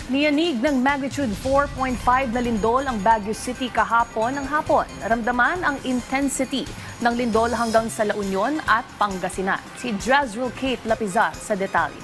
Niyanig ng magnitude 4.5 na lindol ang Baguio City kahapon ng hapon. Naramdaman ang intensity ng lindol hanggang sa La Union at Pangasinan. Si Jezreel Kate Lapizar sa detalye.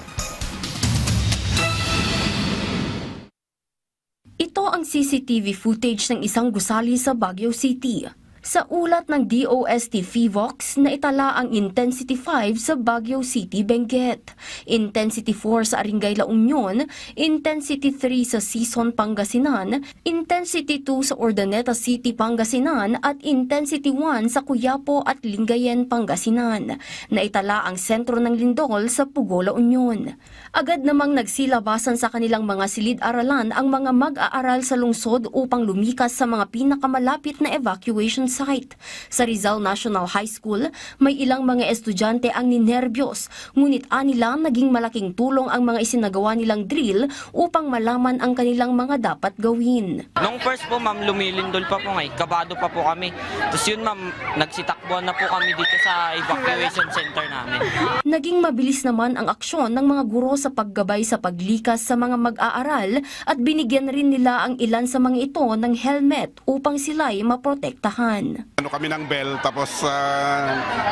Ito ang CCTV footage ng isang gusali sa Baguio City. Sa ulat ng DOST PHIVOX na itala ang Intensity 5 sa Baguio City, Benguet, Intensity 4 sa Aringay, La Union, Intensity 3 sa Sison, Pangasinan, Intensity 2 sa Urdaneta City, Pangasinan at Intensity 1 sa Cuyapo at Lingayen, Pangasinan. Naitala ang sentro ng lindol sa Pugo, La Union. Agad namang nagsilabasan sa kanilang mga silid-aralan ang mga mag-aaral sa lungsod upang lumikas sa mga pinakamalapit na evacuation site. Sa Rizal National High School, may ilang mga estudyante ang ninerbiyos, ngunit anila naging malaking tulong ang mga isinagawa nilang drill upang malaman ang kanilang mga dapat gawin. Nung first po ma'am, lumilindol pa po kabado pa po kami. Tapos yun ma'am, nagsitakbuhan na po kami dito sa evacuation center namin. Naging mabilis naman ang aksyon ng mga guro sa paggabay sa paglikas sa mga mag-aaral at binigyan rin nila ang ilan sa mga ito ng helmet upang sila'y maprotektahan. Kami ng bell, tapos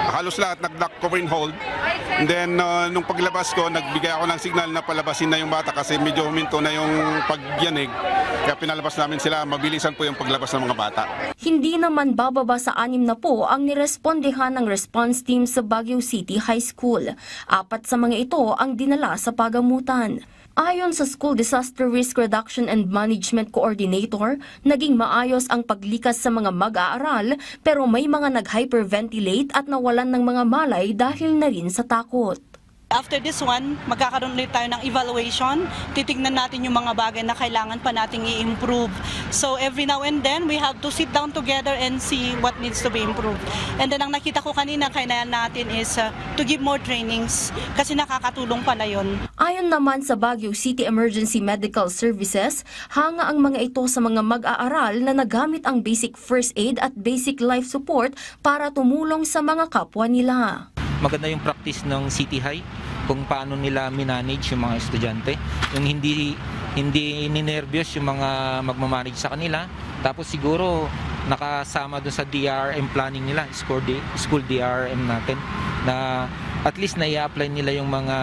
halos lahat nag-lock, cover and hold. And then nung paglabas ko, nagbigay ako ng signal na palabasin na yung bata kasi medyo huminto na yung pagyanig. Kaya pinalabas namin sila, mabilisan po yung paglabas ng mga bata. Hindi naman bababa sa 6 na po ang nirespondehan ng response team sa Baguio City High School. 4 sa mga ito ang dinala sa pagamutan. Ayon sa School Disaster Risk Reduction and Management Coordinator, naging maayos ang paglikas sa mga mag-aaral pero may mga nag-hyperventilate at nawalan ng mga malay dahil na rin sa takot. After this one, magkakaroon ulit tayo ng evaluation. Titignan natin yung mga bagay na kailangan pa nating i-improve. So every now and then, we have to sit down together and see what needs to be improved. And then ang nakita ko kanina, kailangan natin is to give more trainings kasi nakakatulong pa na yun. Ayon naman sa Baguio City Emergency Medical Services, hanga ang mga ito sa mga mag-aaral na nagamit ang basic first aid at basic life support para tumulong sa mga kapwa nila. Maganda yung practice ng City High kung paano nila minanage yung mga estudyante. Yung hindi ninervyos yung mga magmamanage sa kanila. Tapos siguro nakasama doon sa DRM planning nila, school DRM natin, na at least na i-apply nila yung mga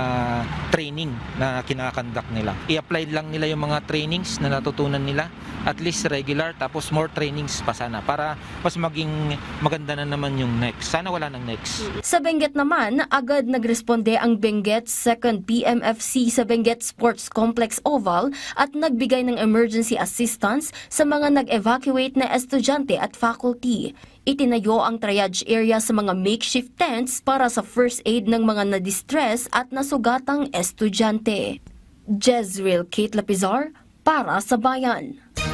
training na kinakandak nila. I-apply lang nila yung mga trainings na natutunan nila, at least regular, tapos more trainings pa sana para mas maging maganda na naman yung next. Sana wala nang next. Sa Benguet naman, agad nagresponde ang Benguet 2nd PMFC sa Benguet Sports Complex Oval at nagbigay ng emergency assistance sa mga nag-evacuate na estudyante at faculty. Itinayo ang triage area sa mga makeshift tents para sa first aid ng mga na-distress at nasugatang estudyante. Jezreel Kate Lapizar para sa Bayan.